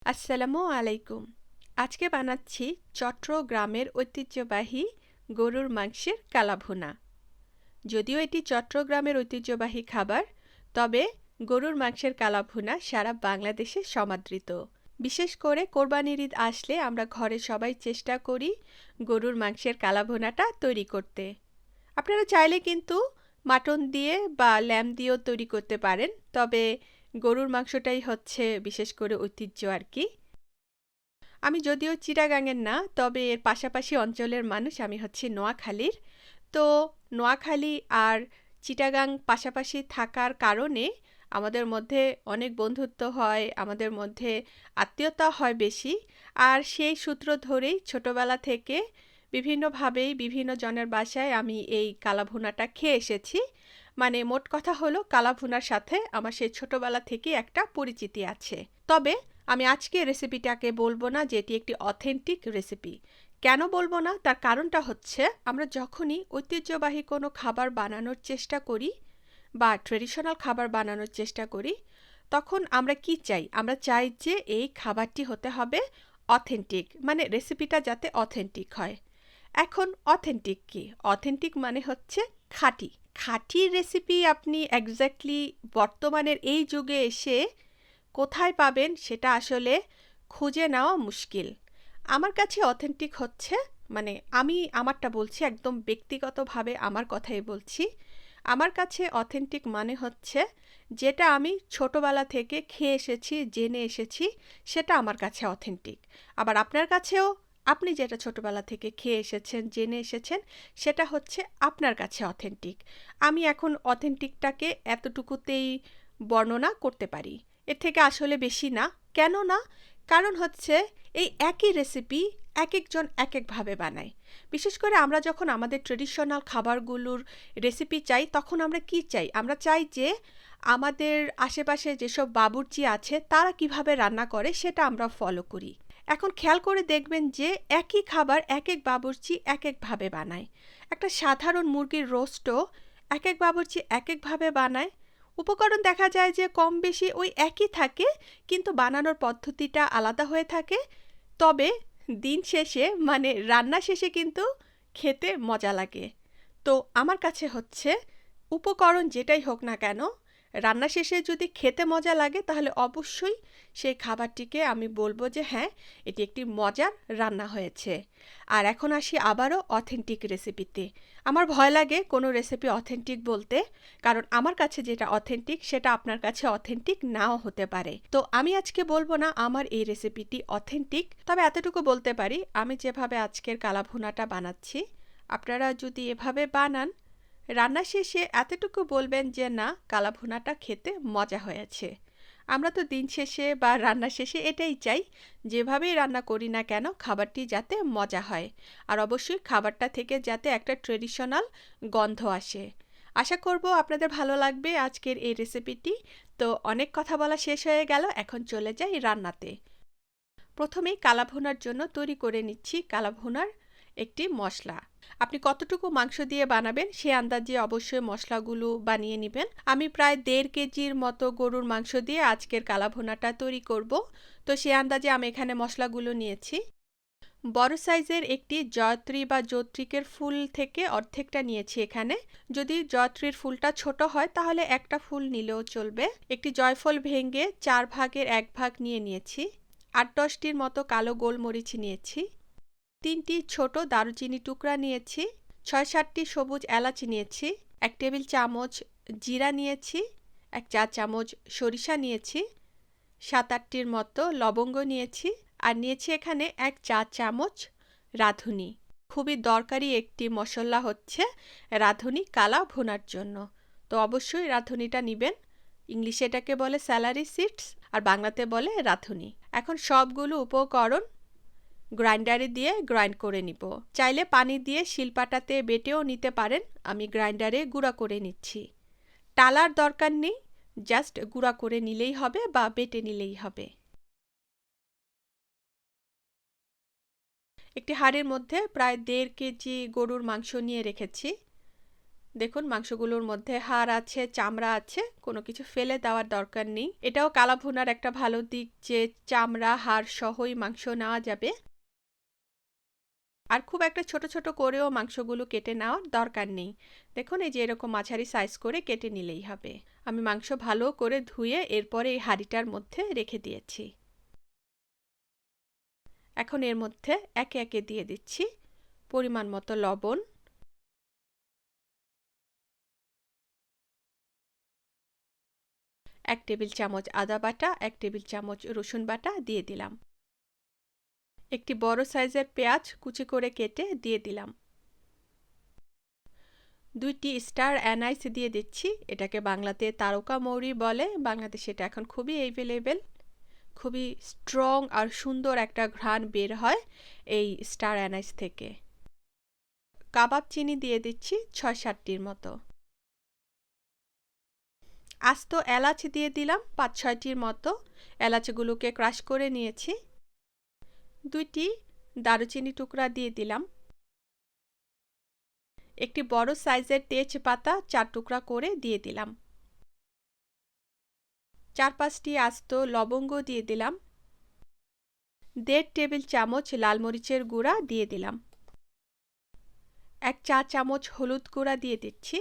আসসালামু আলাইকুম। আজকে বানাচ্ছি চট্টগ্রামের ঐতিহ্যবাহী গরুর মাংসের কালাভুনা। যদিও এটি চট্টগ্রামের ঐতিহ্যবাহী খাবার, তবে গরুর মাংসের কালাভুনা সারা বাংলাদেশে সমাদৃত। বিশেষ করে কোরবানির ঈদ আসলে আমরা ঘরে সবাই চেষ্টা করি গরুর মাংসের কালাভুনাটা তৈরি করতে। আপনারা চাইলে কিন্তু মাটন দিয়ে বা ল্যাম দিয়েও তৈরি করতে পারেন, তবে গরুর মাংসটাই হচ্ছে বিশেষ করে ঐতিহ্য আর কি। আমি যদিও চিটাগাংয়ের না, তবে এর পাশাপাশি অঞ্চলের মানুষ। আমি হচ্ছি নোয়াখালীর। তো নোয়াখালী আর চিটাগাং পাশাপাশি থাকার কারণে আমাদের মধ্যে অনেক বন্ধুত্ব হয়, আমাদের মধ্যে আত্মীয়তা হয় বেশি। আর সেই সূত্র ধরেই ছোটবেলা থেকে বিভিন্নভাবেই বিভিন্ন জনের বাসায় আমি এই কালাভুনাটা খেয়ে এসেছি। মানে মোট কথা হলো কালাভুনার সাথে আমার সেই ছোটবেলা থেকে একটা পরিচিতি আছে। তবে আমি আজকে রেসিপিটাকে বলবো না যে এটি একটি অথেন্টিক রেসিপি। কেন বলবো না, তার কারণটা হচ্ছে আমরা যখনই ঐতিহ্যবাহী কোনো খাবার বানানোর চেষ্টা করি বা ট্রেডিশনাল খাবার বানানোর চেষ্টা করি, তখন আমরা কি চাই? আমরা চাই যে এই খাবারটি হতে হবে অথেন্টিক, মানে রেসিপিটা যাতে অথেন্টিক হয়। এখন অথেন্টিক কি? অথেন্টিক মানে হচ্ছে খাঁটি। খাঁটি রেসিপি আপনি এক্স্যাক্টলি বর্তমানের এই যুগে এসে কোথায় পাবেন সেটা আসলে খুঁজে নেওয়া মুশকিল। আমার কাছে অথেন্টিক হচ্ছে, মানে আমি আমারটা বলছি, একদম ব্যক্তিগতভাবে আমার কথাই বলছি। আমার কাছে অথেন্টিক মানে হচ্ছে যেটা আমি ছোটবেলা থেকে খেয়ে এসেছি, জেনে এসেছি, সেটা আমার কাছে অথেন্টিক। আবার আপনার কাছেও আপনি যেটা ছোটবেলা থেকে খেয়ে এসেছেন, জেনে এসেছেন, সেটা হচ্ছে আপনার কাছে অথেন্টিক। আমি এখন অথেন্টিকটাকে এতটুকুতেই বর্ণনা করতে পারি, এর থেকে আসলে বেশি না। কেন না? কারণ হচ্ছে এই একই রেসিপি এক একজন এক একভাবে বানায়। বিশেষ করে আমরা যখন আমাদের ট্রেডিশনাল খাবারগুলোর রেসিপি চাই, তখন আমরা কি চাই? আমরা চাই যে আমাদের আশেপাশে যেসব বাবুর্চি আছে তারা কিভাবে রান্না করে সেটা আমরা ফলো করি। এখন খেয়াল করে দেখবেন যে একই খাবার এক এক বাবুর্চি এক একভাবে বানায়। একটা সাধারণ মুরগির রোস্টও এক এক বাবুর্চি এক একভাবে বানায়। উপকরণ দেখা যায় যে কম বেশি ওই একই থাকে, কিন্তু বানানোর পদ্ধতিটা আলাদা হয়ে থাকে। তবে দিন শেষে, মানে রান্না শেষে কিন্তু খেতে মজা লাগে। তো আমার কাছে হচ্ছে উপকরণ যেটাই হোক না কেন, রান্না শেষে যদি খেতে মজা লাগে তাহলে অবশ্যই সেই খাবারটিকে আমি বলবো যে হ্যাঁ, এটি একটি মজার রান্না হয়েছে। আর এখন আসি আবারও অথেন্টিক রেসিপিতে। আমার ভয় লাগে কোনো রেসিপি অথেন্টিক বলতে, কারণ আমার কাছে যেটা অথেন্টিক সেটা আপনার কাছে অথেন্টিক নাও হতে পারে। তো আমি আজকে বলবো না আমার এই রেসিপিটি অথেন্টিক, তবে এতটুকু বলতে পারি আমি যেভাবে আজকের কালাভুনাটা বানাচ্ছি, আপনারা যদি এভাবে বানান, রান্না শেষে এতটুকু বলবেন যে না, কালাভুনাটা খেতে মজা হয়েছে। আমরা তো দিন শেষে বা রান্না শেষে এটাই চাই, যেভাবেই রান্না করি না কেন খাবারটি যাতে মজা হয়, আর অবশ্যই খাবারটা থেকে যাতে একটা ট্রেডিশনাল গন্ধ আসে। আশা করব আপনাদের ভালো লাগবে আজকের এই রেসিপিটি। তো অনেক কথা বলা শেষ হয়ে গেল, এখন চলে যাই রান্নাতে। প্রথমেই কালাভুনার জন্য তৈরি করে নিচ্ছি কালাভুনার একটি মশলা। আপনি কতটুকু মাংস দিয়ে বানাবেন সে আন্দাজে অবশ্যই মশলাগুলো বানিয়ে নেবেন। আমি প্রায় 1.5 কেজির মতো গরুর মাংস দিয়ে আজকের কালাভুনাটা তৈরি করব। তো সে আন্দাজে আমি এখানে মশলাগুলো নিয়েছি। বড় সাইজের একটি জয়ত্রী বা জোত্রিকের ফুল থেকে অর্ধেকটা নিয়েছি এখানে। যদি জয়ত্রীর ফুলটা ছোট হয় তাহলে একটা ফুল নিলেও চলবে। একটি জয়ফল ভেঙে 4 ভাগের 1 ভাগ নিয়েছি। 8-10টির মতো কালো গোলমরিচ নিয়েছি। 3টি ছোট দারুচিনি টুকরা নিয়েছি। 6-7টি সবুজ এলাচ নিয়েছি। 1 টেবিল চামচ জিরা নিয়েছি। 1 চা চামচ সরিষা নিয়েছি। 7-8টির মতো লবঙ্গ নিয়েছি। আর নিয়েছি এখানে 1 চা চামচ রাঁধুনি। খুবই দরকারি একটি মশলা হচ্ছে রাঁধুনি কালা ভুনার জন্য। তো অবশ্যই রাঁধুনিটা নেবেন। ইংলিশে এটাকে বলে স্যালারি সিডস, আর বাংলাতে বলে রাঁধুনি। এখন সবগুলো উপকরণ গ্রাইন্ডারে দিয়ে গ্রাইন্ড করে নিব। চাইলে পানি দিয়ে শিলপাটাতে বেটেও নিতে পারেন, আমি গ্রাইন্ডারে গুঁড়া করে নিচ্ছি। টালার দরকার নেই, জাস্ট গুঁড়া করে নিলেই হবে বা বেটে নিলেই হবে। একটি হাঁড়ির মধ্যে প্রায় 1.5 কেজি গরুর মাংস নিয়ে রেখেছি। দেখুন মাংসগুলোর মধ্যে হাড় আছে, চামড়া আছে, কোনো কিছু ফেলে দেওয়ার দরকার নেই। এটাও কালাভুনার একটা ভালো দিক যে চামড়া হাড় সহই মাংস নেওয়া যাবে। আর খুব একটা ছোট ছোট করেও মাংসগুলো কেটে নেওয়ার দরকার নেই। দেখুন এই যে এরকম মাঝারি সাইজ করে কেটে নিলেই হবে। আমি মাংস ভালো করে ধুয়ে এরপরে এই হাঁড়িটার মধ্যে রেখে দিয়েছি। এখন এর মধ্যে একে একে দিয়ে দিচ্ছি পরিমাণ মতো লবণ, 1 টেবিল চামচ আদা বাটা, 1 টেবিল চামচ রসুন বাটা দিয়ে দিলাম। একটি বড় সাইজের পেঁয়াজ কুচি করে কেটে দিয়ে দিলাম। 2টি স্টার অ্যানাইস দিয়ে দিচ্ছি। এটাকে বাংলাতে তারকা মৌরি বলে, বাংলাদেশে এটা এখন খুবই অ্যাভেলেবেল। খুবই স্ট্রং আর সুন্দর একটা ঘ্রাণ বের হয় এই স্টার অ্যানাইস থেকে। কাবাব চিনি দিয়ে দিচ্ছি 6-7টির মতো। আস্ত এলাচ দিয়ে দিলাম 5-6টির মতো। এলাচগুলোকে ক্রাশ করে নিয়েছি। 2টি দারুচিনি টুকরা দিয়ে দিলাম। একটি বড় সাইজের তেজপাতা 4 টুকরা করে দিয়ে দিলাম। 4-5টি আস্ত লবঙ্গ দিয়ে দিলাম। 1.5 টেবিল চামচ লাল মরিচের গুঁড়া দিয়ে দিলাম। 1 চা চামচ হলুদ গুঁড়া দিয়ে দিচ্ছি।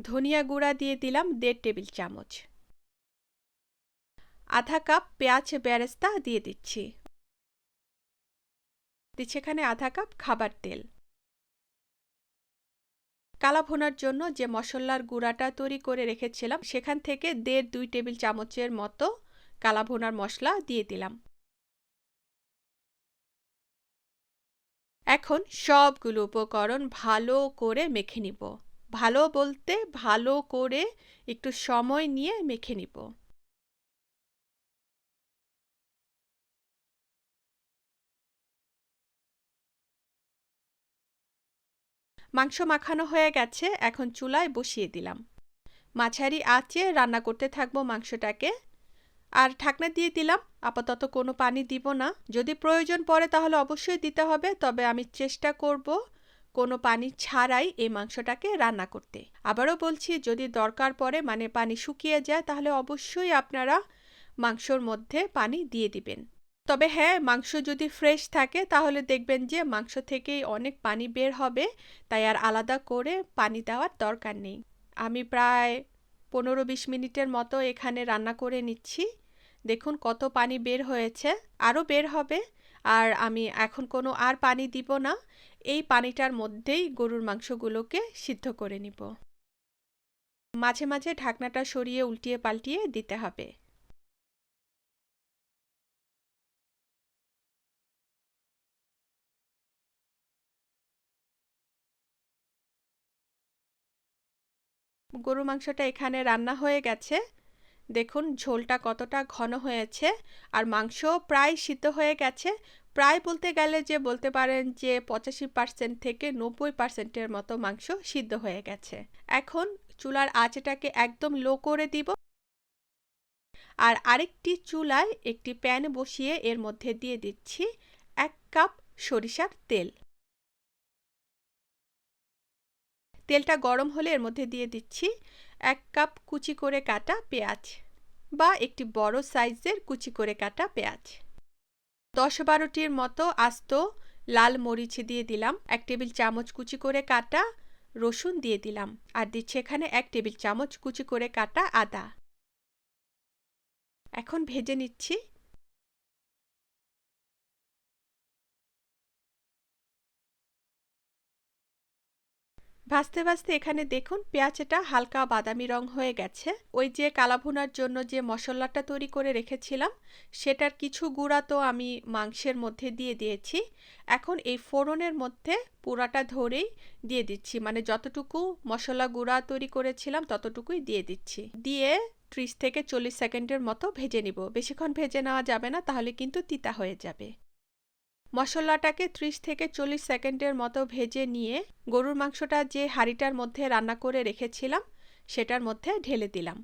ধনিয়া গুঁড়া দিয়ে দিলাম 1.5 টেবিল চামচ। আধা কাপ পেঁয়াজ বেরেস্তা দিয়ে দিচ্ছি। দিচ্ছি এখানে আধা কাপ খাবার তেল। কালাভুনার জন্য যে মশলার গুঁড়াটা তৈরি করে রেখেছিলাম সেখান থেকে 1.5-2 টেবিল চামচের মতো কালাভুনার মশলা দিয়ে দিলাম। এখন সবগুলো উপকরণ ভালো করে মেখে নিব। ভালো বলতে ভালো করে একটু সময় নিয়ে মেখে নিব। মাংস মাখানো হয়ে গেছে, এখন চুলায় বসিয়ে দিলাম। মাঝারি আঁচে রান্না করতে থাকবো মাংসটাকে। আর ঢাকনা দিয়ে দিলাম। আপাতত কোনো পানি দিব না। যদি প্রয়োজন পড়ে তাহলে অবশ্যই দিতে হবে, তবে আমি চেষ্টা করব কোনো পানি ছাড়াই এই মাংসটাকে রান্না করতে। আবারও বলছি, যদি দরকার পড়ে মানে পানি শুকিয়ে যায় তাহলে অবশ্যই আপনারা মাংসর মধ্যে পানি দিয়ে দিবেন। তবে হ্যাঁ, মাংস যদি ফ্রেশ থাকে তাহলে দেখবেন যে মাংস থেকেই অনেক পানি বের হবে, তাই আর আলাদা করে পানি দেওয়ার দরকার নেই। আমি প্রায় 15-20 মিনিটের মতো এখানে রান্না করে নিচ্ছি। দেখুন কত পানি বের হয়েছে, আরও বের হবে। আর আমি এখন কোনো আর পানি দিব না। এই পানিটার মধ্যেই গরুর মাংসগুলোকে সিদ্ধ করে নিব। মাঝে মাঝে ঢাকনাটা সরিয়ে উল্টিয়ে পাল্টিয়ে দিতে হবে। গরুর মাংসটা এখানে রান্না হয়ে গেছে। দেখুন ঝোলটা কতটা ঘন হয়েছে, আর মাংস প্রায় সিদ্ধ হয়ে গেছে। প্রায় বলতে গেলে যে বলতে পারেন যে 85% থেকে 90%-এর মতো মাংস সিদ্ধ হয়ে গেছে। এখন চুলার আঁচটাকে একদম লো করে দিব। আর আরেকটি চুলায় একটি প্যান বসিয়ে এর মধ্যে দিয়ে দিচ্ছি 1 কাপ সরিষার তেল। তেলটা গরম হলে এর মধ্যে দিয়ে দিচ্ছি 1 কাপ কুচি করে কাটা পেঁয়াজ, বা একটি বড় সাইজের কুচি করে কাটা পেঁয়াজ। 10-12টির মতো আস্ত লাল মরিচ দিয়ে দিলাম। 1 টেবিল চামচ কুচি করে কাটা রসুন দিয়ে দিলাম। আর দিচ্ছি এখানে 1 টেবিল চামচ কুচি করে কাটা আদা। এখন ভেজে নিচ্ছি। ভাজতে ভাজতে এখানে দেখুন পেঁয়াজটা হালকা বাদামি রং হয়ে গেছে। ওই যে কালাভুনার জন্য যে মশলাটা তৈরি করে রেখেছিলাম সেটার কিছু গুঁড়া তো আমি মাংসের মধ্যে দিয়ে দিয়েছি। এখন এই ফোড়নের মধ্যে পুরাটা ধরেই দিয়ে দিচ্ছি, মানে যতটুকু মশলা গুঁড়া তৈরি করেছিলাম ততটুকুই দিয়ে দিচ্ছি। দিয়ে 30 থেকে 40 সেকেন্ডের মতো ভেজে নিব। বেশিক্ষণ ভেজে নেওয়া যাবে না, তাহলে কিন্তু তিতা হয়ে যাবে। মশলাটাকে 30 থেকে 40 সেকেন্ডের মতো ভেজে নিয়ে গরুর মাংসটা যে হাঁড়িটার মধ্যে রান্না করে রেখেছিলাম সেটার মধ্যে ঢেলে দিলাম।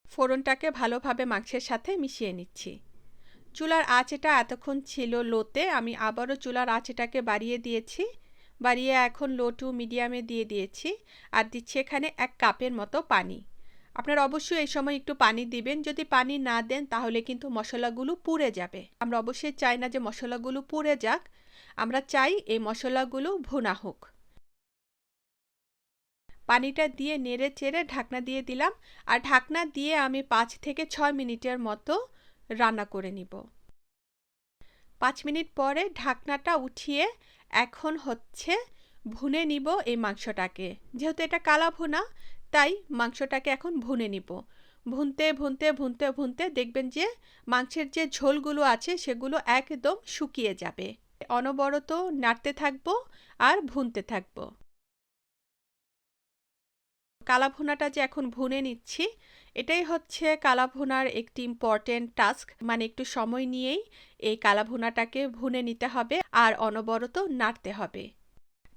ফোড়নটাকে ভালোভাবে মাংসের সাথে মিশিয়ে নিচ্ছি। চুলার আঁচটা এতক্ষণ ছিল লোতে, আমি আবারও চুলার আঁচটাকে বাড়িয়ে দিয়েছি। বাড়িয়ে এখন লো টু মিডিয়ামে দিয়ে দিয়েছি আর দিচ্ছি এখানে 1 কাপের মতো পানি। আপনারা অবশ্যই এই সময় একটু পানি দিবেন, যদি পানি না দেন তাহলে কিন্তু মশলাগুলো পুড়ে যাবে। আমরা অবশ্যই চাই না যে মশলাগুলো পুড়ে যাক, আমরা চাই এই মশলাগুলো ভুনা হোক। পানিটা দিয়ে নেড়ে চেড়ে ঢাকনা দিয়ে দিলাম আর ঢাকনা দিয়ে আমি 5 থেকে 6 মিনিটের মতো রান্না করে নিব। 5 মিনিট পরে ঢাকনাটা উঠিয়ে এখন হচ্ছে ভুনে নিব এই মাংসটাকে। যেহেতু এটা কালা ভুনা, তাই মাংসটাকে এখন ভুনে নিব। ভুনতে ভুনতে ভুনতে ভুনতে দেখবেন যে মাংসের যে ঝোলগুলো আছে সেগুলো একদম শুকিয়ে যাবে। অনবরত নাড়তে থাকবো আর ভুনতে থাকবো। কালাভুনাটা যে এখন ভুনে নিচ্ছি, এটাই হচ্ছে কালাভুনার একটি ইম্পর্টেন্ট টাস্ক। মানে একটু সময় নিয়েই এই কালাভুনাটাকে ভুনে নিতে হবে আর অনবরত নাড়তে হবে।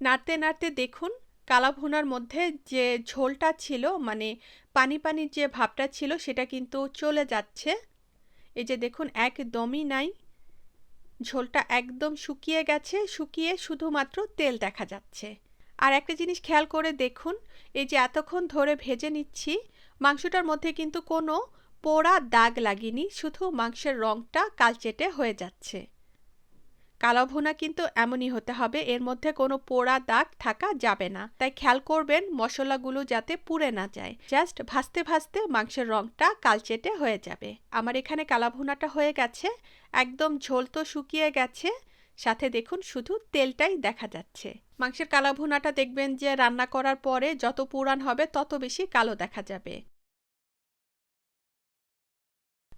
নাড়তে নাড়তে দেখুন কালাভুনার মধ্যে যে ঝোলটা ছিল, মানে পানি পানি যে ভাবটা ছিল, সেটা কিন্তু চলে যাচ্ছে। এই যে দেখুন একদমই নাই, ঝোলটা একদম শুকিয়ে গেছে, শুকিয়ে শুধুমাত্র তেল দেখা যাচ্ছে। আর একটা জিনিস খেয়াল করে দেখুন, এই যে এতক্ষণ ধরে ভেজে নিচ্ছি, মাংসটার মধ্যে কিন্তু কোনো পোড়া দাগ লাগেনি, শুধু মাংসের রঙটা কালচেটে হয়ে যাচ্ছে। কালাভুনা কিন্তু এমনই হতে হবে, এর মধ্যে কোনো পোড়া দাগ থাকা যাবে না। তাই খেয়াল করবেন মশলাগুলো যাতে পুড়ে না যায়। জাস্ট ভাজতে ভাজতে মাংসের রঙটা কালচেটে হয়ে যাবে। আমার এখানে কালাভুনাটা হয়ে গেছে, একদম ঝোল তো শুকিয়ে গেছে, সাথে দেখুন শুধু তেলটাই দেখা যাচ্ছে। মাংসের কালাভুনাটা দেখবেন যে রান্না করার পরে যত পুরান হবে তত বেশি কালো দেখা যাবে।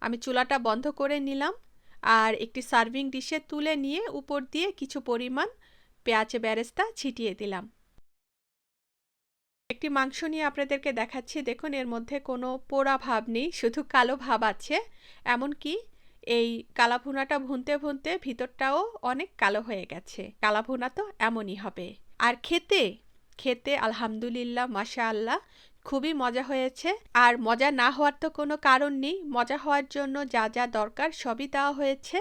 আমি চুলাটা বন্ধ করে নিলাম আর একটি সার্ভিং ডিশে তুলে নিয়ে উপর দিয়ে কিছু পরিমাণ পেঁয়াজ বেরেস্তা ছিটিয়ে দিলাম। একটি মাংস নিয়ে আপনাদেরকে দেখাচ্ছি, দেখুন এর মধ্যে কোনো পোড়া ভাব নেই, শুধু কালো ভাব আছে। এমনকি এই কালাভুনাটা ভুনতে ভুনতে ভিতরটাও অনেক কালো হয়ে গেছে। কালাভুনা তো এমনই হবে। আর খেতে খেতে আলহামদুলিল্লাহ মাশাআল্লাহ খুবই মজা হয়েছে। আর মজা না হওয়ার তো কোনো কারণ নেই, মজা হওয়ার জন্য যা যা দরকার সবই দেওয়া হয়েছে।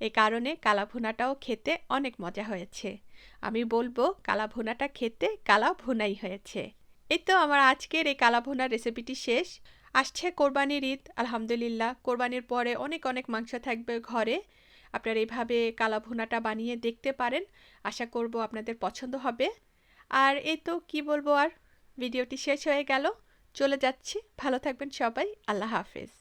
এই কারণে কালাভুনাটাও খেতে অনেক মজা হয়েছে। আমি বলবো কালাভুনাটা খেতে কালাভুনাই হয়েছে। এই তো আমার আজকের এই কালাভুনার রেসিপিটি শেষ। আসছে কোরবানির ঈদ, আলহামদুলিল্লাহ কোরবানির পরে অনেক অনেক মাংস থাকবে ঘরে। আপনারা এইভাবে কালাভুনাটা বানিয়ে দেখতে পারেন, আশা করব আপনাদের পছন্দ হবে। আর এই তো কি বলবো, আর ভিডিওটি শেষ হয়ে গেল, চলে যাচ্ছি। ভালো থাকবেন সবাই, আল্লাহ হাফেজ।